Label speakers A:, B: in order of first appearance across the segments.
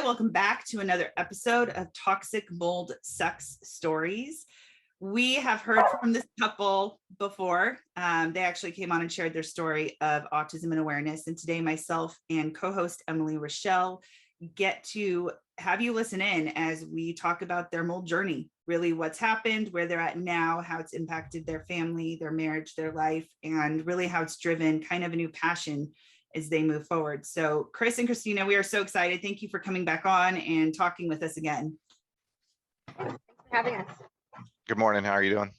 A: welcome back to another episode of Toxic Mold Sucks Stories. We have heard from this couple before. They actually came on and shared their story of autism and awareness. And today, myself and co-host Emily Rochelle get to have you listen in as we talk about their mold journey, really what's happened, where they're at now, how it's impacted their family, their marriage, their life, and really how it's driven kind of a new passion as they move forward. So Chris and Christina, we are so excited. Thank you for coming back on and talking with us again.
B: Thanks for having us.
C: Good morning. How are you doing?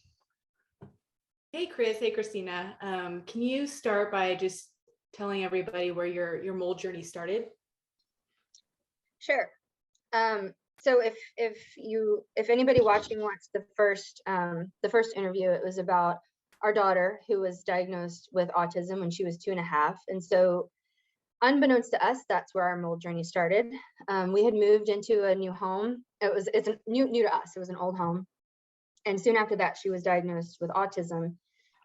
D: Hey, Chris. Hey, Christina. Can you start by just telling everybody where your mold journey started?
B: Sure. So if anybody watching watched the first interview, it was about our daughter who was diagnosed with autism when she was 2.5. And so unbeknownst to us, that's where our mold journey started. We had moved into a new home. It's new to us. It was an old home. And soon after that, she was diagnosed with autism.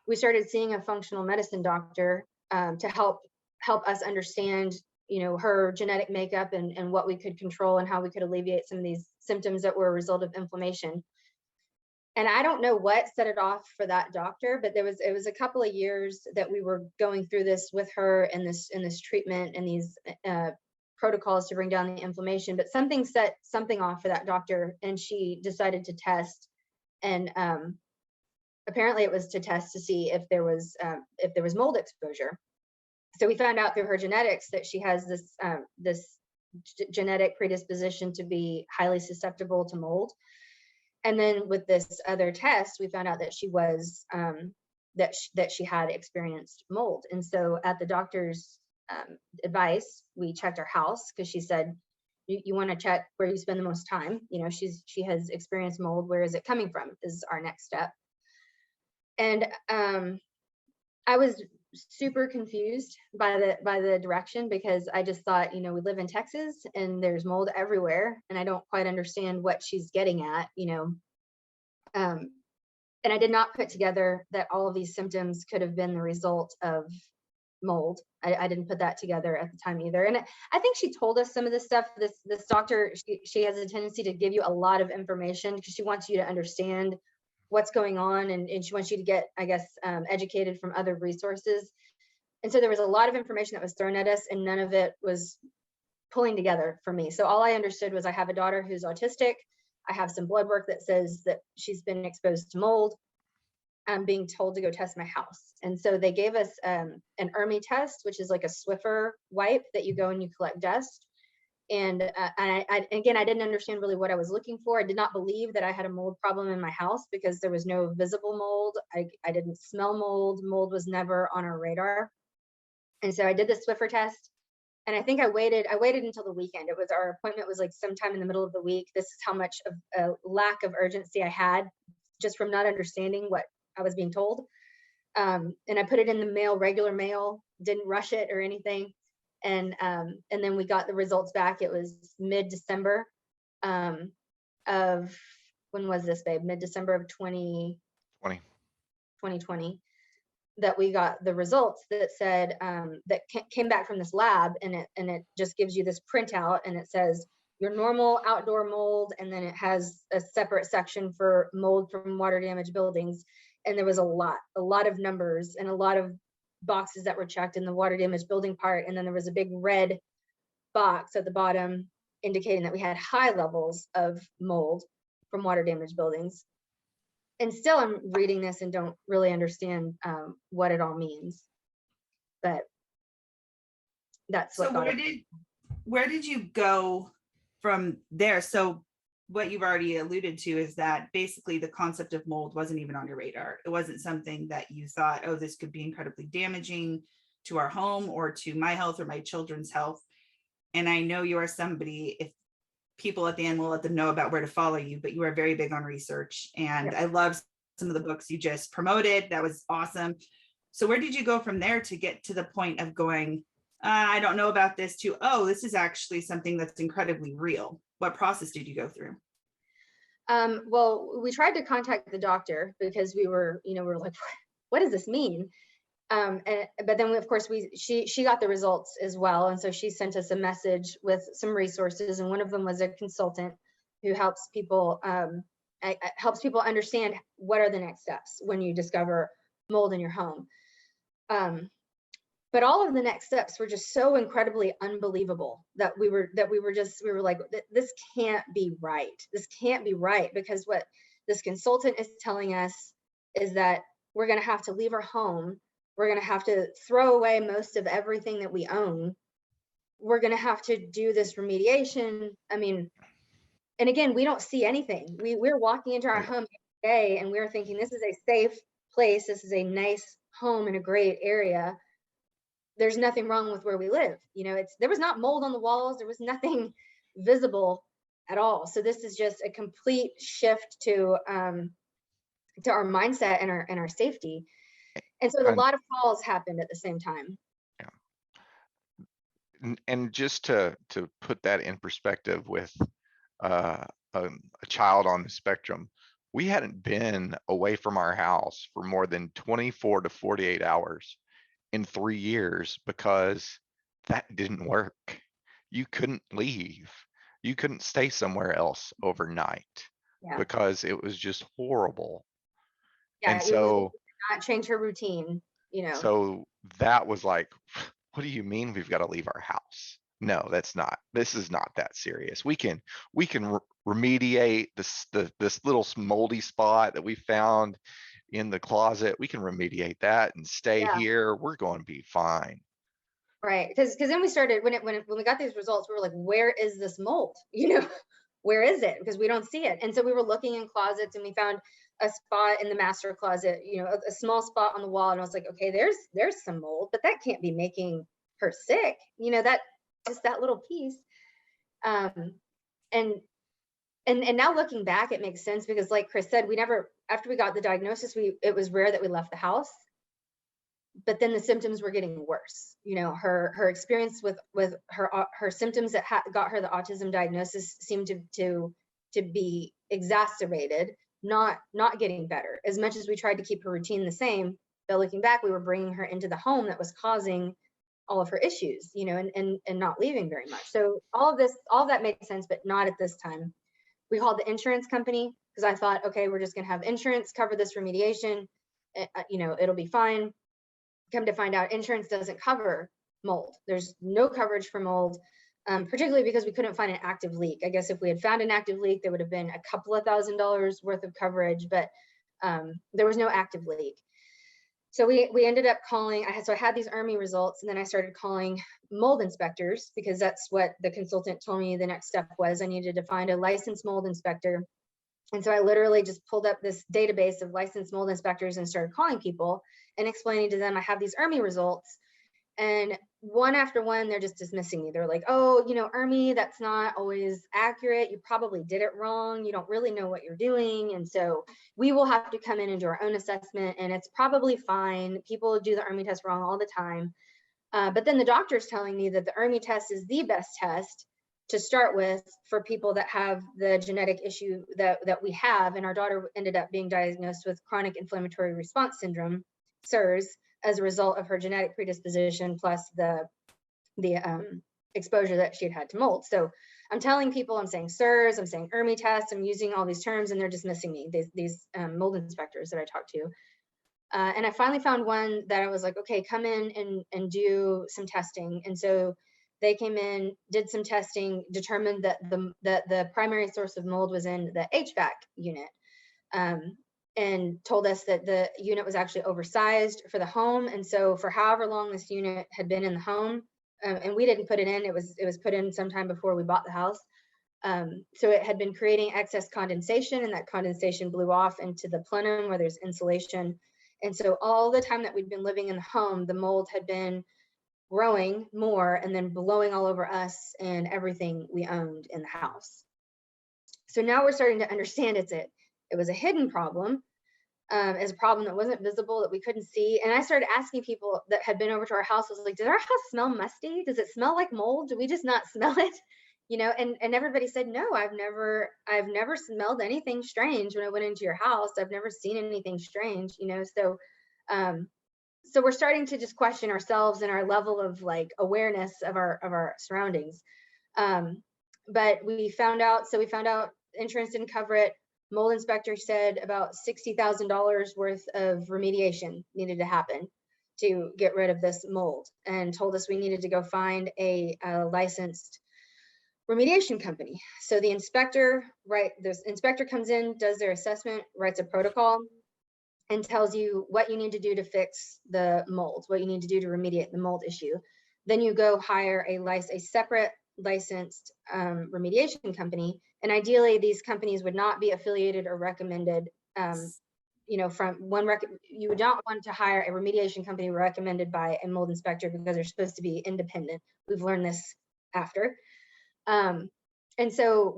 B: We started seeing a functional medicine doctor to help us understand, her genetic makeup and what we could control and how we could alleviate some of these symptoms that were a result of inflammation. And I don't know what set it off for that doctor, but it was a couple of years that we were going through this with her and this treatment and these protocols to bring down the inflammation. But something set something off for that doctor, and she decided to test. And apparently, it was to test to see if there was mold exposure. So we found out through her genetics that she has this genetic predisposition to be highly susceptible to mold. And then with this other test, we found out that she was that she had experienced mold. And so at the doctor's advice, we checked her house because she said, you want to check where you spend the most time. She has experienced mold. Where is it coming from? Is our next step. And I was super confused by the direction, because I just thought, we live in Texas and there's mold everywhere, and I don't quite understand what she's getting at, and I did not put together that all of these symptoms could have been the result of mold. I didn't put that together at the time either. And I think she told us some of this stuff. This doctor, she has a tendency to give you a lot of information because she wants you to understand what's going on, and she wants you to get, I guess, educated from other resources. And so there was a lot of information that was thrown at us, and none of it was pulling together for me. So all I understood was I have a daughter who's autistic. I have some blood work that says that she's been exposed to mold. I'm being told to go test my house. And so they gave us an ERMI test, which is like a Swiffer wipe that you go and you collect dust. And I didn't understand really what I was looking for. I did not believe that I had a mold problem in my house because there was no visible mold. I didn't smell mold. Mold was never on our radar. And so I did the Swiffer test. And I think I waited until the weekend. Our appointment was like sometime in the middle of the week. This is how much of a lack of urgency I had just from not understanding what I was being told. And I put it in the mail, regular mail, didn't rush it or anything. And then we got the results back. It was mid-December of, when was this, babe? Mid-December of 2020 that we got the results that said, that came back from this lab, and it just gives you this printout, and it says your normal outdoor mold, and then it has a separate section for mold from water damaged buildings. And there was a lot of numbers and a lot of boxes that were checked in the water damaged building part. And then there was a big red box at the bottom indicating that we had high levels of mold from water damaged buildings. And still I'm reading this and don't really understand what it all means. But that's what.
A: So where did you go from there? So what you've already alluded to is that basically the concept of mold wasn't even on your radar. It wasn't something that you thought, oh, this could be incredibly damaging to our home or to my health or my children's health. And I know you are somebody, if people at the end will let them know about where to follow you, but you are very big on research. And I love some of the books you just promoted. That was awesome. So where did you go from there to get to the point of going, I don't know about this, to, oh, this is actually something that's incredibly real? What process did you go through?
B: Well, we tried to contact the doctor because we were like, what does this mean? But then of course she got the results as well. And so she sent us a message with some resources. And one of them was a consultant who helps people understand what are the next steps when you discover mold in your home. But all of the next steps were just so incredibly unbelievable that we were like, this can't be right. This can't be right, because what this consultant is telling us is that we're going to have to leave our home. We're going to have to throw away most of everything that we own. We're going to have to do this remediation. I mean, and again, we don't see anything. We're walking into our home every day and we're thinking, this is a safe place. This is a nice home in a great area. There's nothing wrong with where we live. There was not mold on the walls. There was nothing visible at all. So this is just a complete shift to our mindset and our safety. And so a lot of calls happened at the same time.
C: And just to put that in perspective with a child on the spectrum, we hadn't been away from our house for more than 24 to 48 hours in 3 years because that didn't work. You couldn't leave. You couldn't stay somewhere else overnight because it was just horrible.
B: Yeah,
C: and so
B: not change her routine,
C: So that was like, what do you mean we've got to leave our house? No, this is not that serious. We can remediate this little moldy spot that we found in the closet. We can remediate that and stay here. We're going to be fine.
B: Right. Because then we started, when we got these results, we were like, where is this mold? Where is it? Because we don't see it. And so we were looking in closets and we found a spot in the master closet, a small spot on the wall. And I was like, okay, there's some mold, but that can't be making her sick. That just that little piece. And now looking back, it makes sense because like Chris said, after we got the diagnosis, it was rare that we left the house, but then the symptoms were getting worse. Her experience with her symptoms that got her the autism diagnosis seemed to be exacerbated, not getting better. As much as we tried to keep her routine the same, but looking back, we were bringing her into the home that was causing all of her issues, and not leaving very much. So all of that made sense, but not at this time. We called the insurance company because I thought, okay, we're just going to have insurance cover this remediation. It'll be fine. Come to find out, insurance doesn't cover mold. There's no coverage for mold, particularly because we couldn't find an active leak. I guess if we had found an active leak, there would have been a couple of $1,000s worth of coverage, but there was no active leak. So we ended up calling. I had these ARMI results, and then I started calling mold inspectors because that's what the consultant told me the next step was. I needed to find a licensed mold inspector. And so I literally just pulled up this database of licensed mold inspectors and started calling people and explaining to them I have these ARMI results. And one after one, they're just dismissing me. They're like, oh, ARMI, that's not always accurate. You probably did it wrong. You don't really know what you're doing. And so we will have to come in and do our own assessment. And it's probably fine. People do the ARMI test wrong all the time. But then the doctor's telling me that the ARMI test is the best test to start with for people that have the genetic issue that we have. And our daughter ended up being diagnosed with chronic inflammatory response syndrome, CIRS, as a result of her genetic predisposition plus the exposure that she had to mold. So I'm telling people, I'm saying CIRS, I'm saying ARMI test, I'm using all these terms, and they're dismissing me, these mold inspectors that I talked to. And I finally found one that I was like, okay, come in and do some testing. And so they came in, did some testing, determined that the primary source of mold was in the HVAC unit, and told us that the unit was actually oversized for the home. And so for however long this unit had been in the home, and we didn't put it in, it was put in sometime before we bought the house. So it had been creating excess condensation, and that condensation blew off into the plenum where there's insulation. And so all the time that we'd been living in the home, the mold had been growing more and then blowing all over us and everything we owned in the house. So now we're starting to understand it was a hidden problem, as a problem that wasn't visible, that we couldn't see. And I started asking people that had been over to our house, I was like, does our house smell musty? Does it smell like mold? Do we just not smell it? And everybody said, no, I've never smelled anything strange when I went into your house. I've never seen anything strange, so so we're starting to just question ourselves and our level of like awareness of our surroundings. But we found out insurance didn't cover it. Mold inspector said about $60,000 worth of remediation needed to happen to get rid of this mold, and told us we needed to go find a licensed remediation company. So the inspector comes in, does their assessment, writes a protocol, and tells you what you need to do to fix the mold, what you need to do to remediate the mold issue. Then you go hire a separate licensed remediation company. And ideally, these companies would not be affiliated or recommended. From one you would not want to hire a remediation company recommended by a mold inspector, because they're supposed to be independent. We've learned this after. And so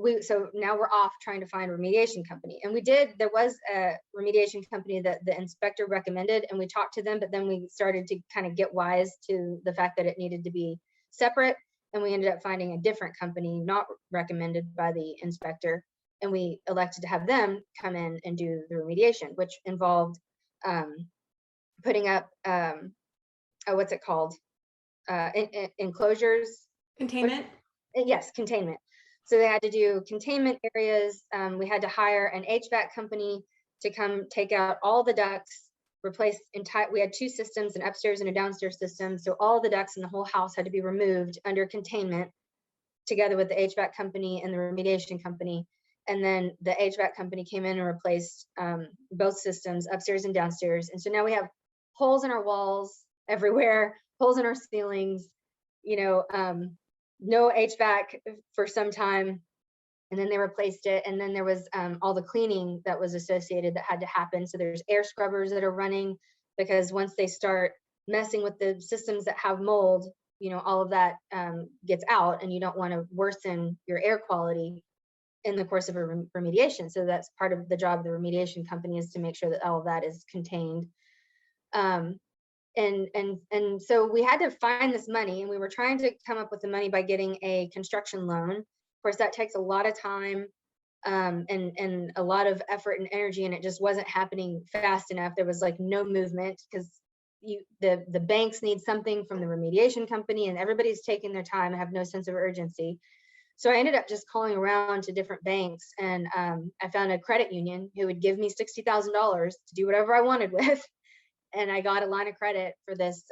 B: now we're off trying to find a remediation company. And there was a remediation company that the inspector recommended, and we talked to them, but then we started to kind of get wise to the fact that it needed to be separate. And we ended up finding a different company not recommended by the inspector. And we elected to have them come in and do the remediation, which involved putting up, what's it called? Enclosures.
D: Containment?
B: Yes, containment. So they had to do containment areas. We had to hire an HVAC company to come take out all the ducts, replace we had two systems, an upstairs and a downstairs system. So all the ducts in the whole house had to be removed under containment, together with the HVAC company and the remediation company. And then the HVAC company came in and replaced both systems, upstairs and downstairs. And so now we have holes in our walls everywhere, holes in our ceilings, no HVAC for some time. And then they replaced it. And then there was all the cleaning that was associated that had to happen. So there's air scrubbers that are running, because once they start messing with the systems that have mold, all of that gets out, and you don't want to worsen your air quality in the course of a remediation. So that's part of the job of the remediation company, is to make sure that all of that is contained. And so we had to find this money, and we were trying to come up with the money by getting a construction loan. Of course, that takes a lot of time and a lot of effort and energy, and it just wasn't happening fast enough. There was like no movement, because the banks need something from the remediation company, and everybody's taking their time and have no sense of urgency. So I ended up just calling around to different banks, and I found a credit union who would give me $60,000 to do whatever I wanted with. And I got a line of credit for this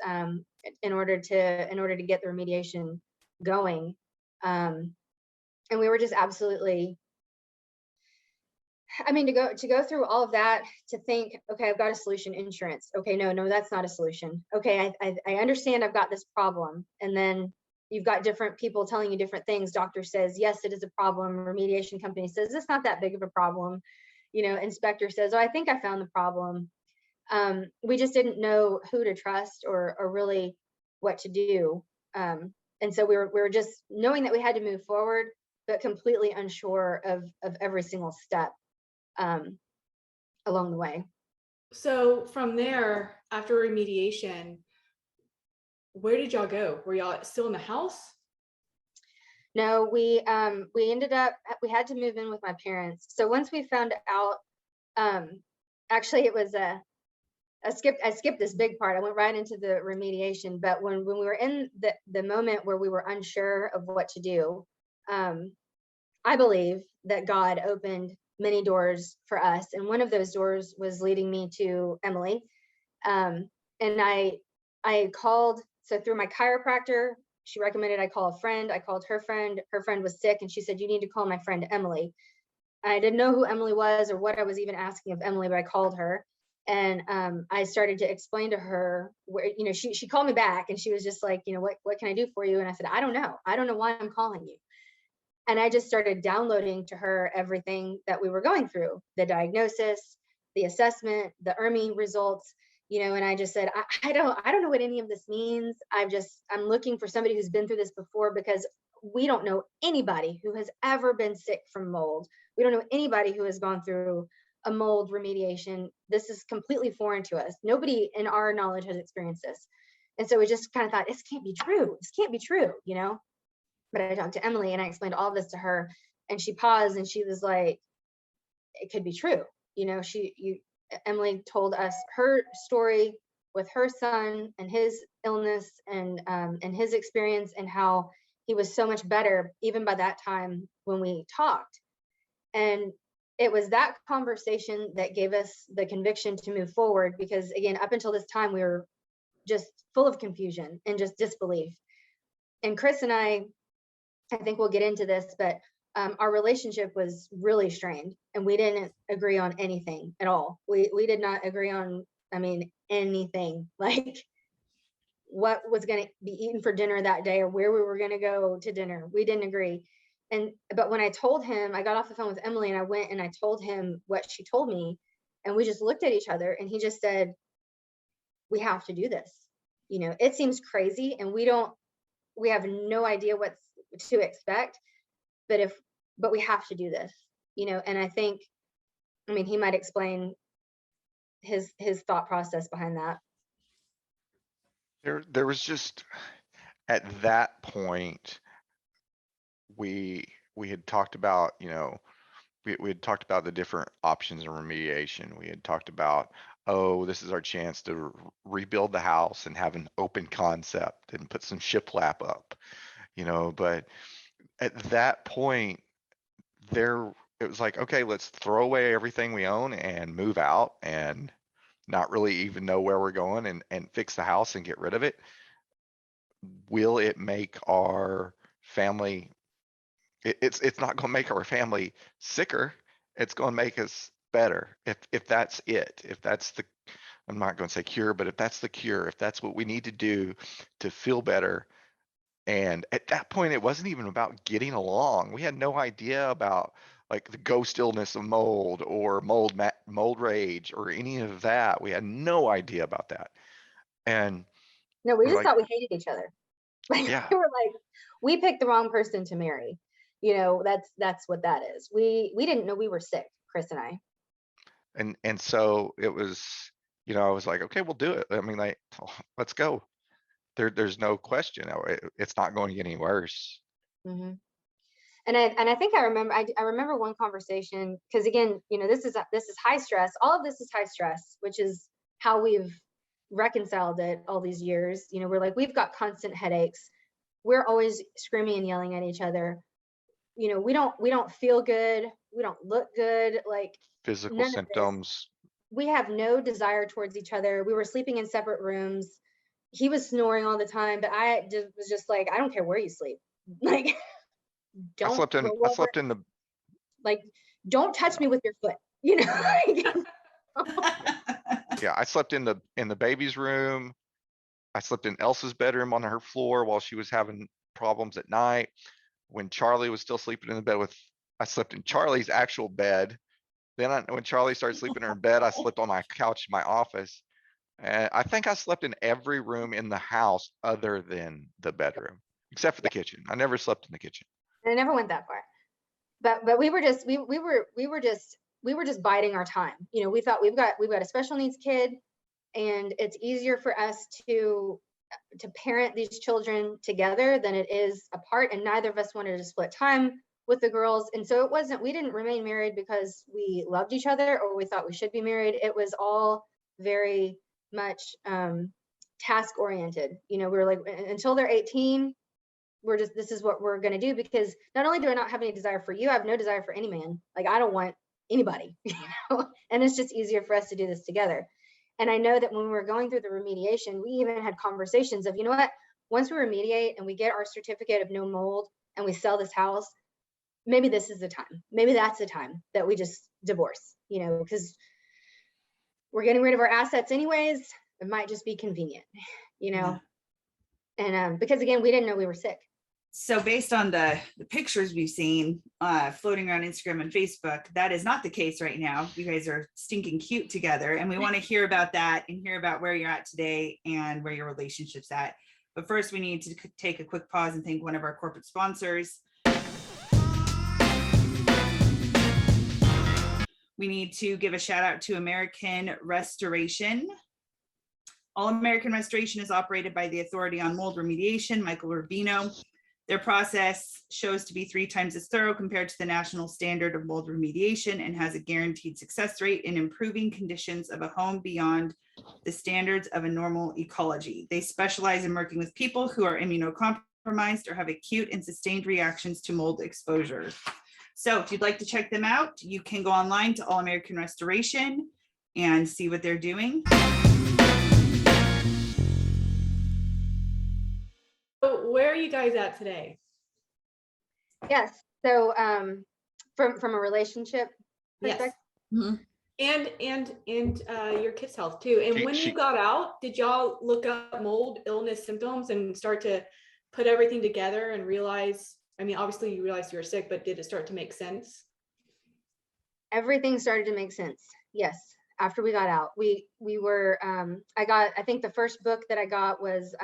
B: in order to get the remediation going. And we were just absolutely, to go through all of that, to think, okay, I've got a solution, insurance. Okay, no, that's not a solution. Okay, I understand I've got this problem. And then you've got different people telling you different things. Doctor says, yes, it is a problem. Remediation company says, it's not that big of a problem. Inspector says, oh, I think I found the problem. We just didn't know who to trust or really what to do. And so we were just knowing that we had to move forward, but completely unsure of every single step along the way.
D: So from there, after remediation, where did y'all go? Were y'all still in the house?
B: No, we ended up, we had to move in with my parents. So once we found out, actually it was I skipped this big part. I went right into the remediation. But when we were in the moment where we were unsure of what to do, I believe that God opened many doors for us. And one of those doors was leading me to Emily. And I called, so through my chiropractor, she recommended I call a friend. I called her friend. Her friend was sick, and she said, you need to call my friend Emily. I didn't know who Emily was or what I was even asking of Emily, but I called her. And I started to explain to her where, she called me back, and she was just like, what can I do for you? And I said, I don't know why I'm calling you. And I just started downloading to her everything that we were going through, the diagnosis, the assessment, the ERMI results, and I just said, I don't know what any of this means. I'm looking for somebody who's been through this before, because we don't know anybody who has ever been sick from mold. We don't know anybody who has gone through a mold remediation. This is completely foreign to us. Nobody in our knowledge has experienced this. And so we just kind of thought, this can't be true. This can't be true, But I talked to Emily and I explained all this to her, and she paused and she was like, it could be true. Emily told us her story with her son and his illness and his experience, and how he was so much better even by that time when we talked. And it was that conversation that gave us the conviction to move forward, because again, up until this time, we were just full of confusion and just disbelief. And Chris and I think we'll get into this, but our relationship was really strained, and we didn't agree on anything at all. We did not agree on, I mean, anything, like what was going to be eaten for dinner that day or where we were going to go to dinner. We didn't agree. But when I told him, I got off the phone with Emily and I went and I told him what she told me, and we just looked at each other, and he just said, we have to do this. You know, it seems crazy and we have no idea what to expect, but we have to do this, you know. And I think, I mean, he might explain his thought process behind that.
C: There was just, at that point, we had talked about, you know, we had talked about the different options in remediation. We had talked about, oh, this is our chance to rebuild the house and have an open concept and put some shiplap up, you know. But at that point, it was like, okay, let's throw away everything we own and move out and not really even know where we're going, and fix the house and get rid of it. Will it make our family, it's not going to make our family sicker. It's going to make us better. If that's it, if that's the, I'm not going to say cure, but if that's the cure, if that's what we need to do to feel better. And at that point, it wasn't even about getting along. We had no idea about like the ghost illness of mold or mold rage or any of that. We had no idea about that. And
B: No, we
C: we're
B: just
C: like,
B: thought we hated each other. Like,
C: yeah.
B: we were like, we picked the wrong person to marry. You know, that's what that is. We didn't know we were sick, Chris and I.
C: And so it was, you know, I was like, okay, we'll do it. I mean, like, let's go. There's no question. It's not going to get any worse.
B: Mm-hmm. And I think I remember one conversation, because again, you know, this is high stress. All of this is high stress, which is how we've reconciled it all these years. You know, we're like, we've got constant headaches. We're always screaming and yelling at each other. You know, we don't feel good. We don't look good. Like,
C: Physical
B: none of this.
C: symptoms.
B: We have no desire towards each other. We were sleeping in separate rooms. He was snoring all the time, but I was just like, I don't care where you sleep. Like,
C: I
B: don't
C: slept in the,
B: like, don't touch me with your foot, you know.
C: yeah, I slept in the baby's room. I slept in Elsa's bedroom on her floor while she was having problems at night. When Charlie was still sleeping in the bed I slept in Charlie's actual bed. Then when Charlie started sleeping in her bed, I slept on my couch in my office. And I think I slept in every room in the house other than the bedroom, except for the kitchen. I never slept in the kitchen.
B: And I never went that far. But we were just biding our time. You know, we thought we've got a special needs kid, and it's easier for us to parent these children together than it is apart. And neither of us wanted to split time with the girls. And so we didn't remain married because we loved each other or we thought we should be married. It was all very much task oriented. You know, we were like, until they're 18, this is what we're going to do, because not only do I not have any desire for you, I have no desire for any man. Like, I don't want anybody, you know, and it's just easier for us to do this together. And I know that when we were going through the remediation, we even had conversations of, you know what, once we remediate and we get our certificate of no mold and we sell this house, maybe this is the time. Maybe that's the time that we just divorce, you know, because we're getting rid of our assets anyways. It might just be convenient, you know. Yeah. And because again, we didn't know we were sick.
A: So based on the pictures we've seen floating around Instagram and Facebook, that is not the case right now. You guys are stinking cute together, and we want to hear about that and hear about where you're at today and where your relationship's at. But first, we need to take a quick pause and thank one of our corporate sponsors. We need to give a shout out to American Restoration. All American Restoration is operated by the Authority on Mold Remediation, Michael Rubino. Their process shows to be 3 times as thorough compared to the national standard of mold remediation and has a guaranteed success rate in improving conditions of a home beyond the standards of a normal ecology. They specialize in working with people who are immunocompromised or have acute and sustained reactions to mold exposure. So if you'd like to check them out, you can go online to All American Restoration and see what they're doing.
D: So where are you guys at today?
B: Yes. So from a relationship
D: Yes.
B: perspective,
D: And your kids' health too. And when you got out, did y'all look up mold illness symptoms and start to put everything together and realize, I mean, obviously you realized you were sick, but did it start to make sense?
B: everything started to make sense. Yes. After we got out, we were, I think the first book that I got was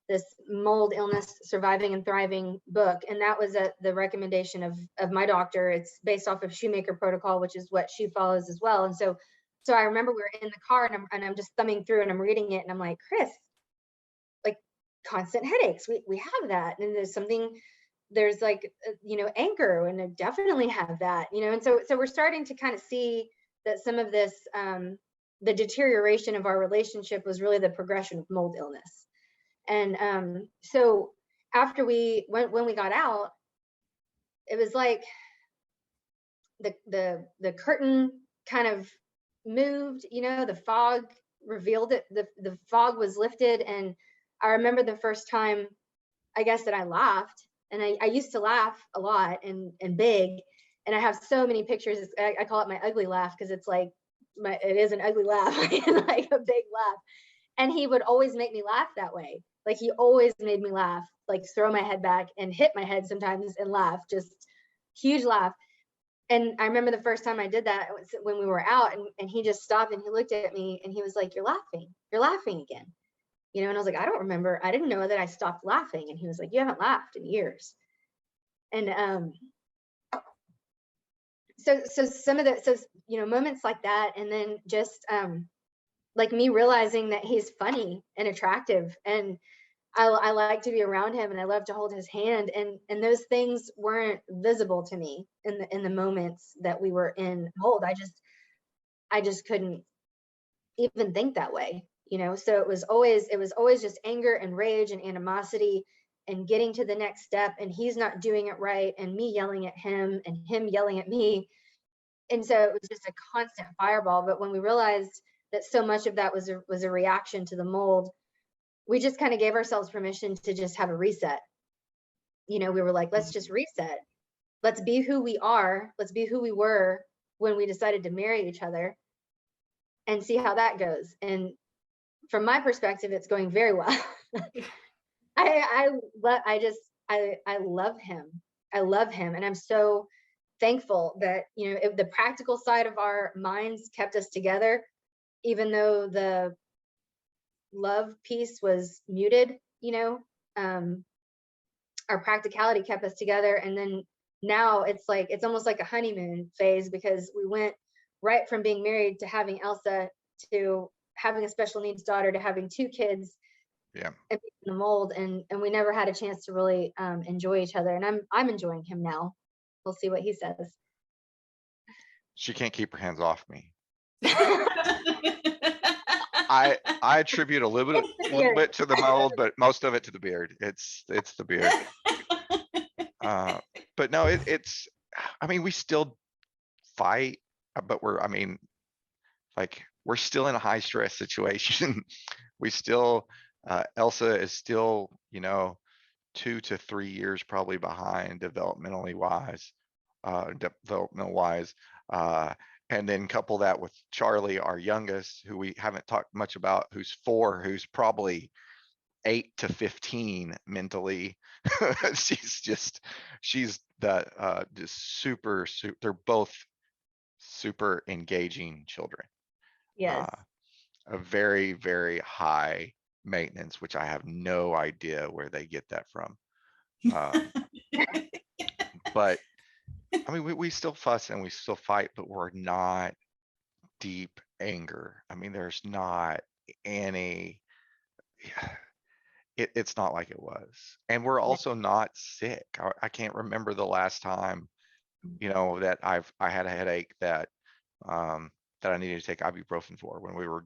B: this mold illness surviving and thriving book. And that was at the recommendation of my doctor. It's based off of Shoemaker protocol, which is what she follows as well. And so I remember we were in the car and I'm just thumbing through and I'm reading it and I'm like, Chris, like constant headaches, we have that. And there's like, anger, and I definitely have that, and so we're starting to kind of see that some of this, the deterioration of our relationship was really the progression of mold illness. And so after when we got out, it was like the curtain kind of moved, the fog revealed it, the fog was lifted. And I remember the first time, I guess, that I laughed, and I used to laugh a lot and big, and I have so many pictures. I call it my ugly laugh, because it's like it is an ugly laugh, like a big laugh. And he would always make me laugh that way. Like he always made me laugh, like throw my head back and hit my head sometimes and laugh, just huge laugh. And I remember the first time I did that was when we were out, and he just stopped and he looked at me and he was like, you're laughing again. And I was like, I don't remember. I didn't know that I stopped laughing. And he was like, you haven't laughed in years. And so some of the, moments like that. And then just like me realizing that he's funny and attractive, and I like to be around him, and I love to hold his hand. And those things weren't visible to me in the moments that we were in mold. I just couldn't even think that way. So it was always just anger and rage and animosity and getting to the next step, and he's not doing it right, and me yelling at him and him yelling at me. And so it was just a constant fireball. But when we realized that so much of that was a reaction to the mold, we just kind of gave ourselves permission to just have a reset. We were like, let's just reset. Let's be who we are. Let's be who we were when we decided to marry each other, and see how that goes. And from my perspective, it's going very well. I love him. I love him. And I'm so thankful that, if the practical side of our minds kept us together, even though the love piece was muted, our practicality kept us together. And then now it's almost like a honeymoon phase, because we went right from being married to having Elsa, to having a special needs daughter, to having 2 kids.
C: Yeah.
B: And being in the mold, and we never had a chance to really enjoy each other. And I'm enjoying him now. We'll see what he says.
C: She can't keep her hands off me. I attribute a little bit to the mold, but most of it to the beard. It's the beard. But no, it's, I mean, we still fight, but we're still in a high stress situation. We still, Elsa is still, 2 to 3 years probably behind developmental wise. And then couple that with Charlie, our youngest, who we haven't talked much about, who's 4, who's probably 8 to 15 mentally. she's the just super, they're both super engaging children.
B: Yes.
C: A very, very high maintenance, which I have no idea where they get that from. But I mean, we still fuss and we still fight, but we're not deep anger. I mean, there's not any, it's not like it was. And we're also not sick. I can't remember the last time, that I had a headache that that I needed to take ibuprofen for when we were,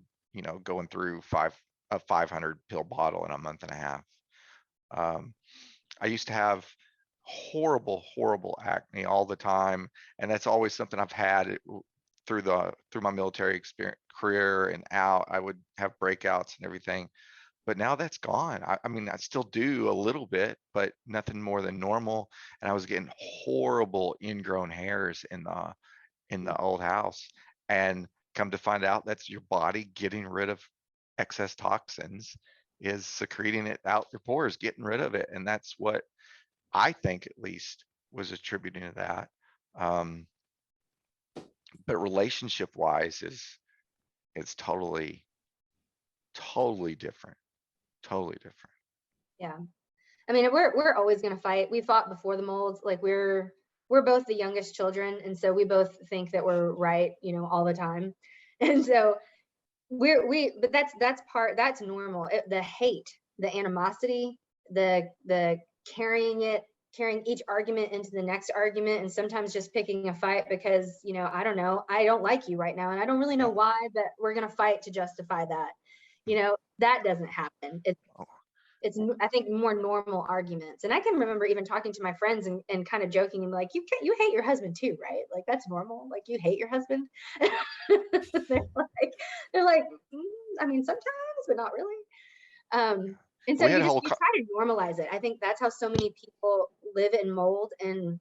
C: going through a 500 pill bottle in a month and a half. I used to have horrible, horrible acne all the time, and that's always something I've had through my military experience career and out. I would have breakouts and everything, but now that's gone. I mean, I still do a little bit, but nothing more than normal. And I was getting horrible ingrown hairs in the old house, and come to find out that's your body getting rid of excess toxins, is secreting it out your pores, getting rid of it. And that's what I think at least was attributing to that. But relationship wise it's totally different. Totally different.
B: Yeah. I mean, we're always going to fight. We fought before the molds. Like we're both the youngest children. And so we both think that we're right, all the time. And so but that's normal. The hate, the animosity, the carrying each argument into the next argument, and sometimes just picking a fight because, I don't know, I don't like you right now. And I don't really know why, but we're going to fight to justify that. That doesn't happen. It's I think more normal arguments. And I can remember even talking to my friends and kind of joking and like, you hate your husband too, right? Like that's normal. Like you hate your husband. they're like, I mean, sometimes, but not really. And so you try to normalize it. I think that's how so many people live in mold and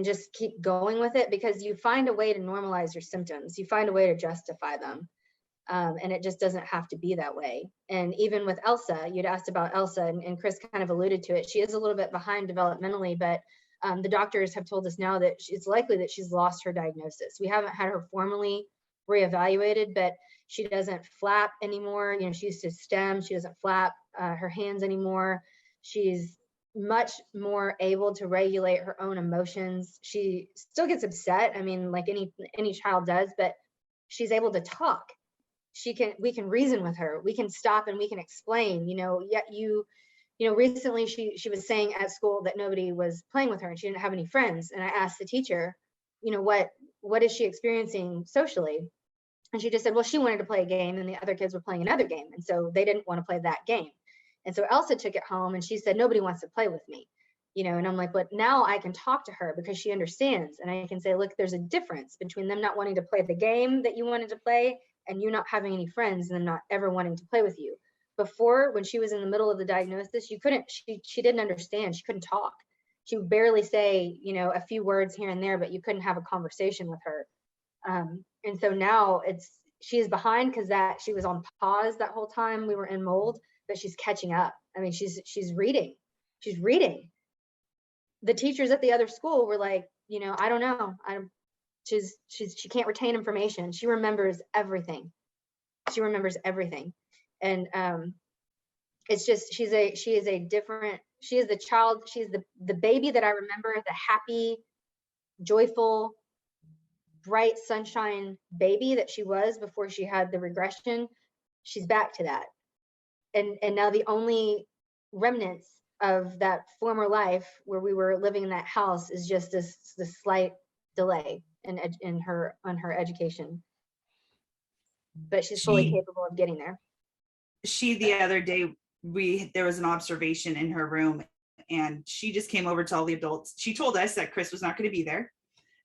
B: just keep going with it, because you find a way to normalize your symptoms. You find a way to justify them. And it just doesn't have to be that way. And even with Elsa, you'd asked about Elsa, and Chris kind of alluded to it. She is a little bit behind developmentally, but the doctors have told us now that it's likely that she's lost her diagnosis. We haven't had her formally reevaluated, but she doesn't flap anymore. She used to stem. She doesn't flap her hands anymore. She's much more able to regulate her own emotions. She still gets upset. I mean, like any child does, but she's able to talk. We can reason with her. We can stop and we can explain, recently she was saying at school that nobody was playing with her and she didn't have any friends. And I asked the teacher, what is she experiencing socially? And she just said, well, she wanted to play a game and the other kids were playing another game. And so they didn't want to play that game. And so Elsa took it home and she said, nobody wants to play with me, and I'm like, but now I can talk to her because she understands. And I can say, look, there's a difference between them not wanting to play the game that you wanted to play and you not having any friends and them not ever wanting to play with you. Before, when she was in the middle of the diagnosis, she didn't understand. She couldn't talk. She would barely say, a few words here and there, but you couldn't have a conversation with her. And so now she's behind because that she was on pause that whole time we were in mold, but she's catching up. I mean, she's reading. She's reading. The teachers at the other school were like, I don't know. She can't retain information. She remembers everything. And it's just she is the child. She's the baby that I remember, the happy, joyful, bright sunshine baby that she was before she had the regression. She's back to that. And now the only remnants of that former life where we were living in that house is just this slight delay in her education, but she's fully capable of getting there.
A: The other day there was an observation in her room and she just came over to all the adults. She told us that Chris was not going to be there.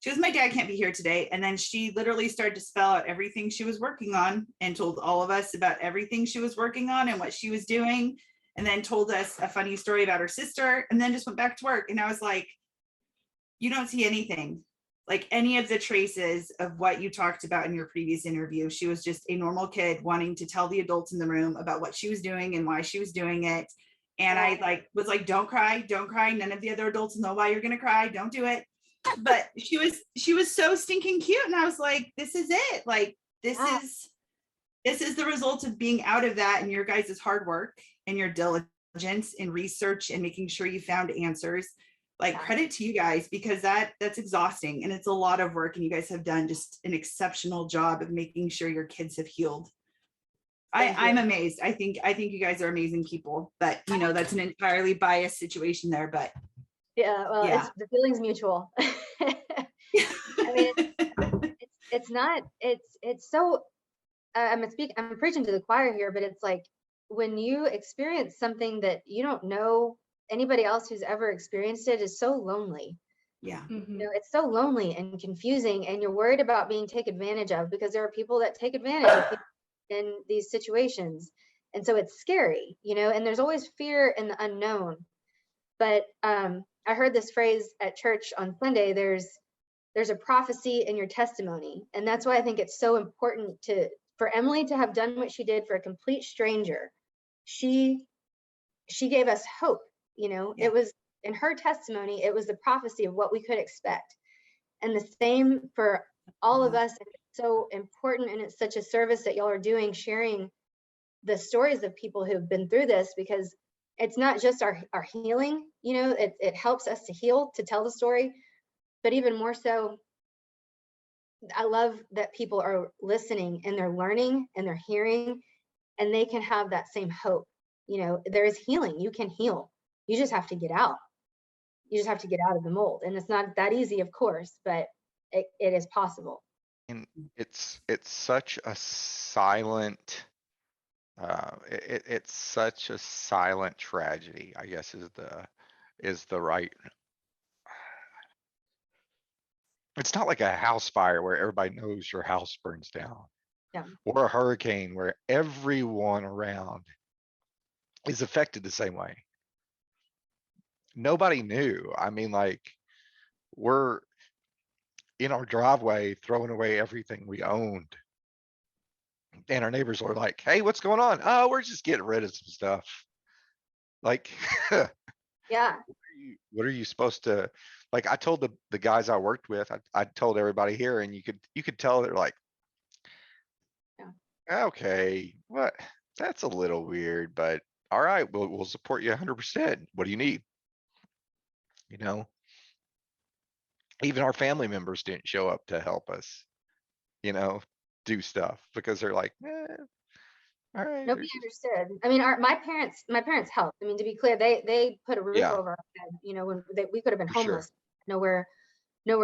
A: She goes, my dad can't be here today. And then she literally started to spell out everything she was working on and told all of us about everything she was working on and what she was doing. And then told us a funny story about her sister and then just went back to work. And I was like, you don't see anything like any of the traces of what you talked about in your previous interview. She was just a normal kid wanting to tell the adults in the room about what she was doing and why she was doing it. And I was like, don't cry. None of the other adults know why you're going to cry. Don't do it. But she was so stinking cute. And I was like, this is it. Like, this is the result of being out of that and your guys' hard work and your diligence in research and making sure you found answers. Like, credit to you guys, because that's exhausting and it's a lot of work, and you guys have done just an exceptional job of making sure your kids have healed.
D: Thank
A: I'm
D: you.
A: amazed. I think you guys are amazing people, but you know, that's an entirely biased situation there, but
B: Yeah, well,
A: yeah.
B: it's the feeling's mutual. I mean, it's not, it's so, I'm preaching to the choir here, but it's like when you experience something that you don't know anybody else who's ever experienced it is so lonely.
A: Yeah.
D: Mhm.
B: You know, it's so lonely and confusing, and you're worried about being taken advantage of because there are people that take advantage of people in these situations. And so it's scary, you know, and there's always fear in the unknown. But I heard this phrase at church on Sunday, there's a prophecy in your testimony. And that's why I think it's so important for Emily to have done what she did for a complete stranger. She gave us hope, you know.
A: Yeah.
B: It was in her testimony, it was the prophecy of what we could expect. And the same for all of us. It's so important, and it's such a service that y'all are doing, sharing the stories of people who've been through this, because it's not just our healing, you know, it helps us to heal, to tell the story, but even more so, I love that people are listening and they're learning and they're hearing, and they can have that same hope. You know, there is healing. You can heal. You just have to get out. You just have to get out of the mold. And it's not that easy, of course, but it is possible.
C: And it's such a silent, it's such a silent tragedy, I guess is the right. It's not like a house fire where everybody knows your house burns down.
B: Yeah.
C: Or a hurricane where everyone around is affected the same way. Nobody knew. I mean, like, we're in our driveway throwing away everything we owned. And our neighbors are like, hey, what's going on? Oh, we're just getting rid of some stuff. Like,
B: Yeah.
C: what are you supposed to, like, I told the guys I worked with, I told everybody here, and you could tell they're like,
B: Yeah.
C: okay, what? That's a little weird, but all right, we'll support you 100%. What do you need? You know, even our family members didn't show up to help us, you know, do stuff because they're like, all right.
B: Nobody understood. I mean, my parents helped. I mean, to be clear, they put a roof
C: Yeah.
B: over our head, you know, when we could have been
C: For sure.
B: homeless, nowhere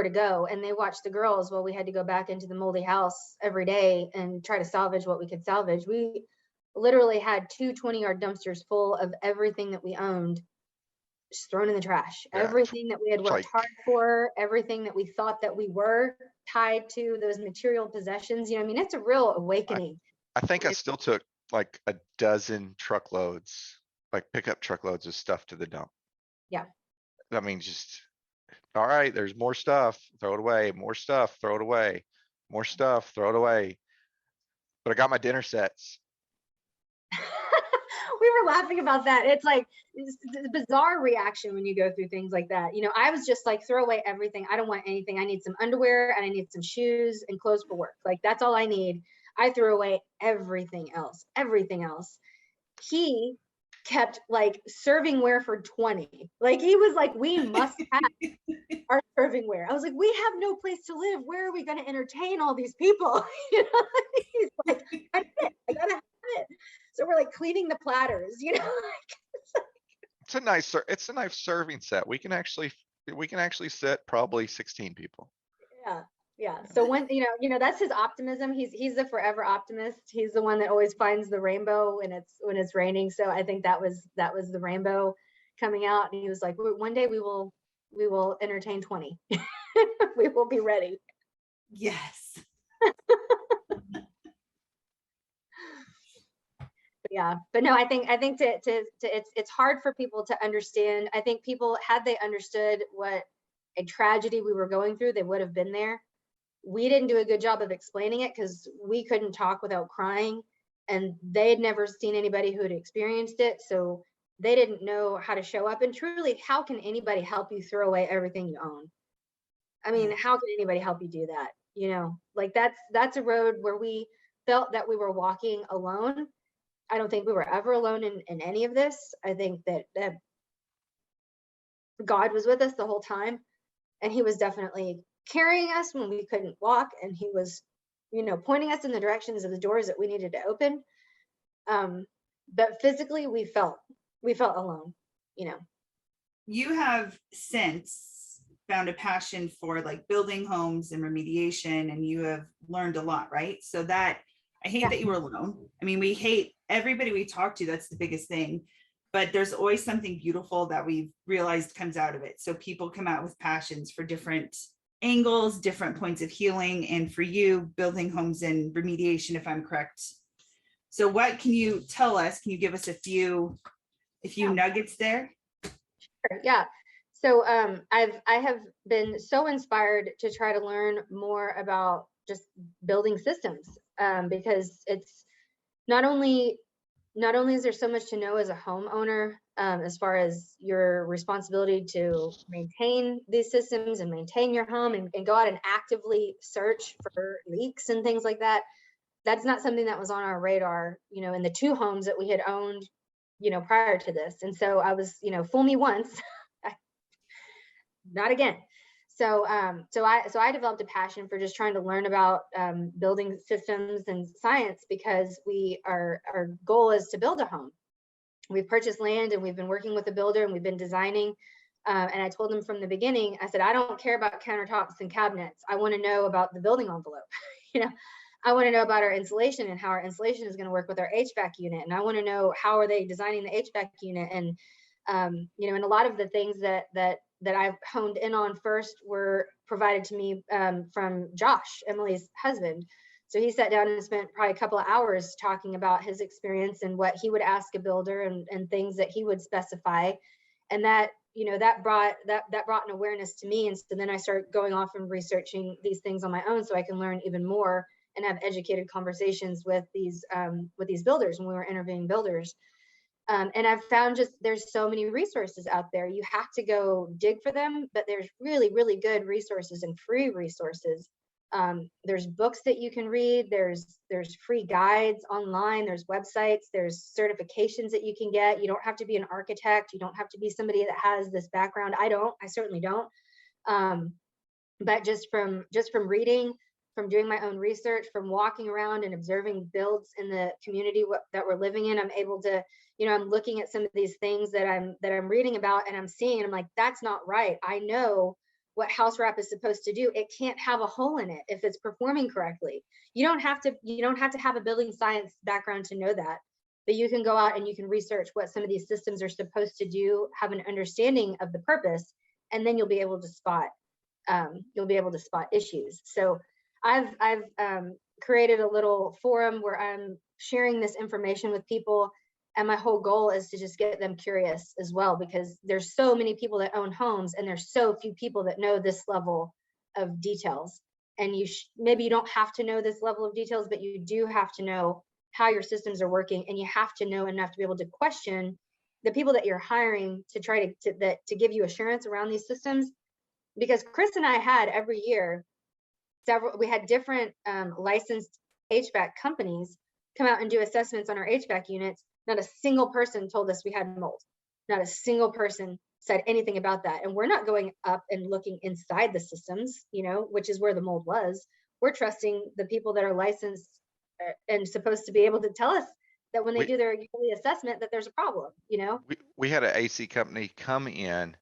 B: to go. And they watched the girls while we had to go back into the moldy house every day and try to salvage what we could salvage. We literally had 2 20-yard dumpsters full of everything that we owned just thrown in the trash.
C: Yeah,
B: Everything that we had
C: it's
B: worked
C: like,
B: hard for, everything that we thought that we were tied to, those material possessions. You know, I mean, it's a real awakening.
C: I think I still took like a dozen truckloads, like pickup truckloads of stuff to the dump.
B: Yeah.
C: I mean, just, all right, there's more stuff, throw it away, more stuff, throw it away, more stuff, throw it away. But I got my dinner sets.
B: We were laughing about that. It's like it's a bizarre reaction when you go through things like that. You know, I was just like, throw away everything. I don't want anything. I need some underwear and I need some shoes and clothes for work. Like, that's all I need. I threw away everything else. Everything else. He kept like servingware for 20. Like, he was like, we must have our servingware. I was like, we have no place to live. Where are we going to entertain all these people? You know, he's like, I gotta have it. So we're like cleaning the platters, you know.
C: It's a nice serving set. We can actually sit probably 16 people.
B: Yeah. So when you know that's his optimism. He's the forever optimist. He's the one that always finds the rainbow when it's raining. So I think that was the rainbow coming out, and he was like, one day we will entertain 20. We will be ready.
A: Yes.
B: Yeah, but no, I think to it's hard for people to understand. I think people, had they understood what a tragedy we were going through, they would have been there. We didn't do a good job of explaining it because we couldn't talk without crying, and they had never seen anybody who had experienced it, so they didn't know how to show up. And truly, how can anybody help you throw away everything you own? I mean, how can anybody help you do that? You know, like that's a road where we felt that we were walking alone. I don't think we were ever alone in any of this. I think that God was with us the whole time, and he was definitely carrying us when we couldn't walk, and he was, you know, pointing us in the directions of the doors that we needed to open. But physically we felt alone, you know.
A: You have since found a passion for like building homes and remediation, and you have learned a lot, right? So that, I hate that you were alone. I mean, we hate everybody we talk to, that's the biggest thing, but there's always something beautiful that we've realized comes out of it. So people come out with passions for different angles, different points of healing, and for you, building homes and remediation, if I'm correct. So what can you tell us? Can you give us a few nuggets there?
B: Sure, yeah. So I have been so inspired to try to learn more about just building systems, because it's not only is there so much to know as a homeowner, as far as your responsibility to maintain these systems and maintain your home and go out and actively search for leaks and things like that. That's not something that was on our radar, you know, in the 2 homes that we had owned, you know, prior to this. And so I was, you know, fool me once, not again. So I developed a passion for just trying to learn about building systems and science, because our goal is to build a home. We've purchased land and we've been working with a builder and we've been designing. And I told them from the beginning, I said, I don't care about countertops and cabinets. I want to know about the building envelope. You know, I want to know about our insulation and how our insulation is going to work with our HVAC unit. And I want to know how are they designing the HVAC unit. And, you know, and a lot of the things that I've honed in on first were provided to me from Josh, Emily's husband. So he sat down and spent probably a couple of hours talking about his experience and what he would ask a builder and things that he would specify. And that, you know, that brought an awareness to me. And so then I started going off and researching these things on my own so I can learn even more and have educated conversations with these builders when we were interviewing builders. And I've found just there's so many resources out there. You have to go dig for them, but there's really, really good resources and free resources. There's books that you can read. There's free guides online. There's websites. There's certifications that you can get. You don't have to be an architect. You don't have to be somebody that has this background. I certainly don't. But just from reading, from doing my own research, from walking around and observing builds in the community that we're living in, I'm able to, you know, I'm looking at some of these things that I'm reading about and I'm seeing, and I'm like, that's not right. I know what house wrap is supposed to do. It can't have a hole in it if it's performing correctly. You don't have to have a building science background to know that, but you can go out and you can research what some of these systems are supposed to do, have an understanding of the purpose, and then you'll be able to spot issues. So I've created a little forum where I'm sharing this information with people. And my whole goal is to just get them curious as well, because there's so many people that own homes and there's so few people that know this level of details. And maybe you don't have to know this level of details, but you do have to know how your systems are working. And you have to know enough to be able to question the people that you're hiring to try to give you assurance around these systems. Because Chris and I had every year, we had different licensed HVAC companies come out and do assessments on our HVAC units. Not a single person told us we had mold. Not a single person said anything about that. And we're not going up and looking inside the systems, you know, which is where the mold was. We're trusting the people that are licensed and supposed to be able to tell us that when they do their yearly assessment that there's a problem, you know.
C: We had an AC company come in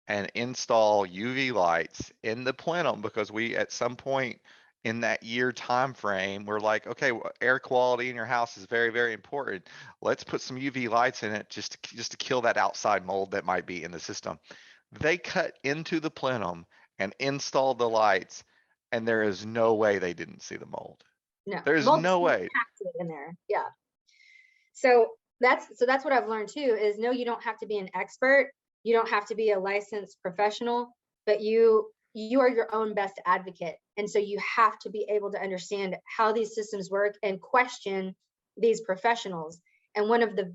C: and install UV lights in the plenum because we at some point in that year time frame, we're like, okay, well, air quality in your house is very, very important. Let's put some UV lights in it just to kill that outside mold that might be in the system. They cut into the plenum and installed the lights, and there is no way they didn't see the mold.
B: No,
C: there's no way
B: in there. Yeah. So that's what I've learned too, is no, you don't have to be an expert. You don't have to be a licensed professional, but you are your own best advocate. And so you have to be able to understand how these systems work and question these professionals. And one of the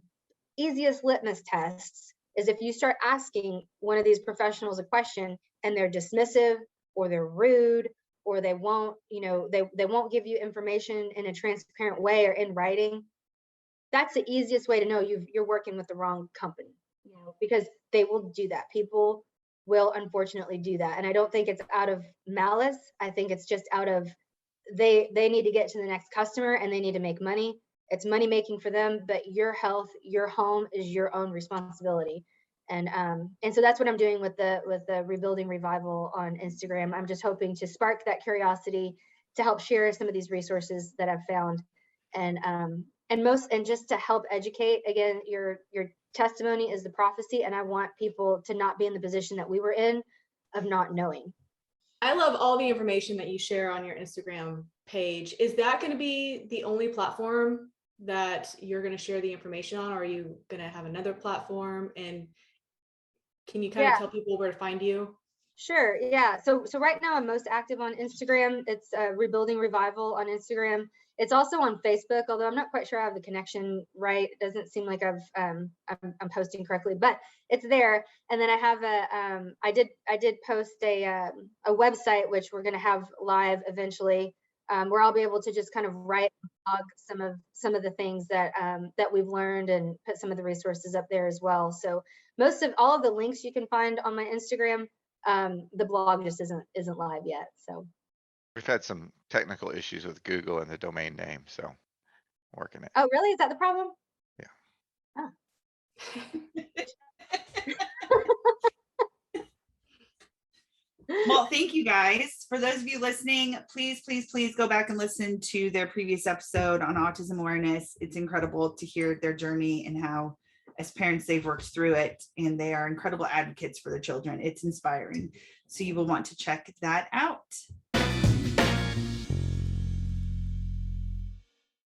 B: easiest litmus tests is if you start asking one of these professionals a question and they're dismissive or they're rude or they won't, you know, they won't give you information in a transparent way or in writing. That's the easiest way to know you're working with the wrong company, you know, because they will do that. People will unfortunately do that. And I don't think it's out of malice. I think it's just out of they need to get to the next customer and they need to make money. it's money making for them, but your health, your home is your own responsibility. And so that's what I'm doing with the Rebuilding Revival on Instagram. I'm just hoping to spark that curiosity to help share some of these resources that I've found, and just to help educate. Again, your testimony is the prophecy, and I want people to not be in the position that we were in of not knowing.
D: I love all the information that you share on your Instagram page. Is that going to be the only platform that you're going to share the information on, or are you going to have another platform? And can you kind of tell people where to find you?
B: Sure. Yeah. So right now I'm most active on Instagram. It's Rebuilding Revival on Instagram. It's also on Facebook, although I'm not quite sure I have the connection right. It doesn't seem like I'm posting correctly, but it's there. And then I have I did post a website, which we're going to have live eventually, where I'll be able to just kind of write some of the things that we've learned, and put some of the resources up there as well. So most of all of the links you can find on my Instagram. The blog just isn't live yet. So
C: we've had some technical issues with Google and the domain name, so working it.
B: Oh, really? Is that the problem?
C: Yeah.
B: Oh.
A: Well, thank you guys. For those of you listening, please go back and listen to their previous episode on autism awareness. It's incredible to hear their journey and how, as parents, they've worked through it, and they are incredible advocates for their children. It's inspiring. So you will want to check that out.